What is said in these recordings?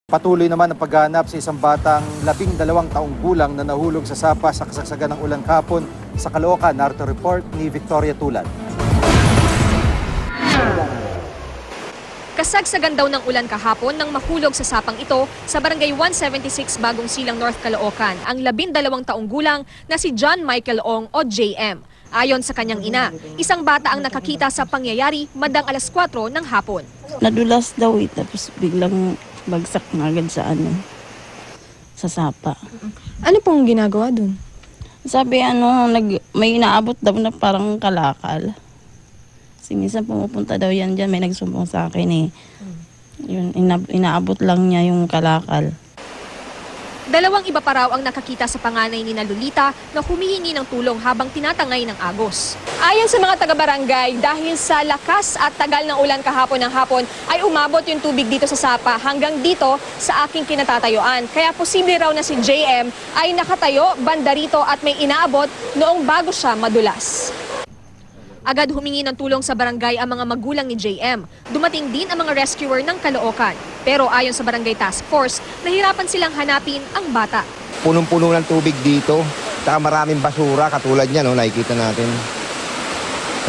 Patuloy naman ang paghahanap sa isang batang 12 taong gulang na nahulog sa sapa sa kasagsagan ng ulan kahapon sa Caloocan. Narito report ni Victoria Tulad. Kasagsagan daw ng ulan kahapon nang mahulog sa sapang ito sa barangay 176 Bagong Silang, North Caloocan ang 12 taong gulang na si John Michael Ong o JM. Ayon sa kanyang ina, isang bata ang nakakita sa pangyayari bandang alas 4 ng hapon. Nadulas daw tapos biglang bagsak na agad sa sapa. Ano pong ginagawa dun? Sabi may inaabot daw na parang kalakal. Kasi minsan pumupunta daw yan dyan, may nagsumbong sa akin Yun, inaabot lang niya yung kalakal. Dalawang iba pa raw ang nakakita sa panganay ni Lolita na humihingi ng tulong habang tinatangay ng agos. Ayon sa mga taga-barangay, dahil sa lakas at tagal ng ulan kahapon ng hapon, ay umabot yung tubig dito sa sapa hanggang dito sa aking kinatatayuan. Kaya posible raw na si JM ay nakatayo banda rito at may inaabot noong bago siya madulas. Agad humingi ng tulong sa barangay ang mga magulang ni JM. Dumating din ang mga rescuer ng Caloocan. Pero ayon sa barangay task force, nahirapan silang hanapin ang bata. Punong-puno ng tubig dito. Saka maraming basura katulad niya, nakikita natin.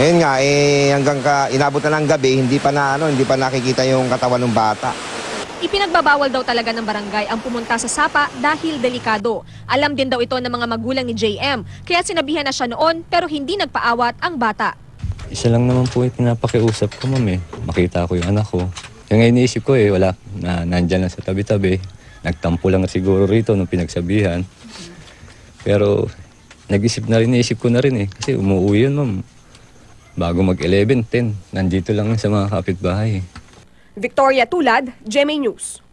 Ngayon nga, hanggang inabot na ng gabi, hindi pa nakikita yung katawan ng bata. Ipinagbabawal daw talaga ng barangay ang pumunta sa sapa dahil delikado. Alam din daw ito ng mga magulang ni JM, kaya sinabihan na siya noon pero hindi nagpaawat ang bata. Isa lang naman po yung pinapakiusap ko, ma'am Makita ko yung anak ko. Yung ngayon iniisip ko wala, nandyan lang sa tabi-tabi. Nagtampo lang siguro rito nung pinagsabihan. Pero nag-isip na rin, iniisip ko na rin Kasi umuwi yun, ma'am. Bago mag-11, 10, nandito lang sa mga kapitbahay. Victoria Tulad, GMA News.